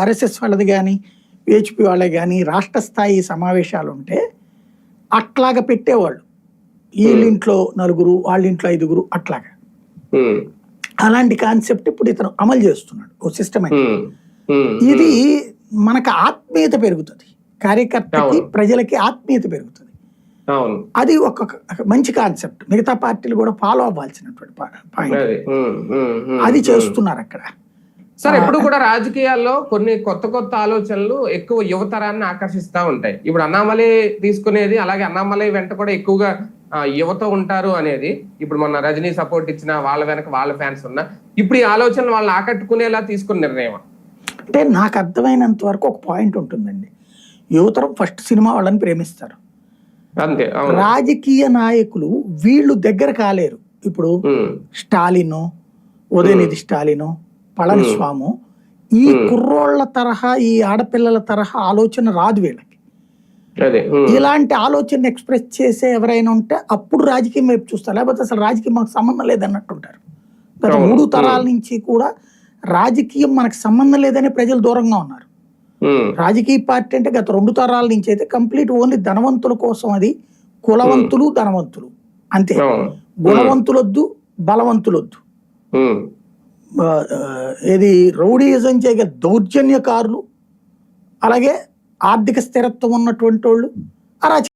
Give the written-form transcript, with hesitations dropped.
RSS వాళ్ళది కానీ VHP వాళ్ళది కానీ రాష్ట్ర స్థాయి సమావేశాలు ఉంటే అట్లాగా పెట్టేవాళ్ళు. వీళ్ళింట్లో 4 వాళ్ళింట్లో 5 అట్లాగా. అలాంటి కాన్సెప్ట్ ఇప్పుడు ఇతను అమలు చేస్తున్నాడు ఓ సిస్టమేటిక్. ఇది మనకు ఆత్మీయత పెరుగుతుంది, కార్యకర్తకి ప్రజలకి ఆత్మీయత పెరుగుతుంది. అది ఒక మంచి కాన్సెప్ట్. మిగతా పార్టీలు కూడా ఫాలో అవ్వాల్సినటువంటి పాయింట్. అది చేస్తున్నారు అక్కడ. సార్ ఎప్పుడు కూడా రాజకీయాల్లో కొన్ని కొత్త ఆలోచనలు ఎక్కువ యువతరాన్ని ఆకర్షిస్తూ ఉంటాయి. ఇప్పుడు అన్నామలై తీసుకునేది, అలాగే అన్నామలై వెంట కూడా ఎక్కువగా యువత ఉంటారు అనేది. ఇప్పుడు మొన్న రజనీ సపోర్ట్ ఇచ్చిన వాళ్ళ వెనక వాళ్ళ ఫ్యాన్స్ ఉన్నా, ఇప్పుడు ఈ ఆలోచనలు వాళ్ళని ఆకట్టుకునేలా తీసుకున్న నిర్ణయం. అంటే నాకు అర్థమైనంత వరకు ఒక పాయింట్ ఉంటుందండి. యువతరం ఫస్ట్ సినిమా వాళ్ళని ప్రేమిస్తారు, అంతే. రాజకీయ నాయకులు వీళ్ళు దగ్గర కాలేరు. ఇప్పుడు స్టాలిన్, ఉదయనిధి స్టాలిన్, పళనిస్వామి, ఈ కుర్రోళ్ల తరహా, ఈ ఆడపిల్లల తరహా ఆలోచన రాదు వీళ్ళకి. ఇలాంటి ఆలోచన ఎక్స్ప్రెస్ చేసే ఎవరైనా ఉంటే అప్పుడు రాజకీయం వైపు చూస్తారు, లేకపోతే అసలు రాజకీయం మనకు సంబంధం లేదన్నట్టుంటారు. గత 3 తరాల నుంచి కూడా రాజకీయం మనకు సంబంధం లేదని ప్రజలు దూరంగా ఉన్నారు. రాజకీయ పార్టీ అంటే గత 2 తరాల నుంచి అయితే కంప్లీట్ ఓన్లీ ధనవంతుల కోసం, అది కులవంతులు ధనవంతులు అంతే, గుణవంతులొద్దు బలవంతులొద్దు. ఏది రౌడీయిజం చేయగల దౌర్జన్యకారులు, అలాగే ఆర్థిక స్థిరత్వం ఉన్నటువంటి వాళ్ళు, అరాచక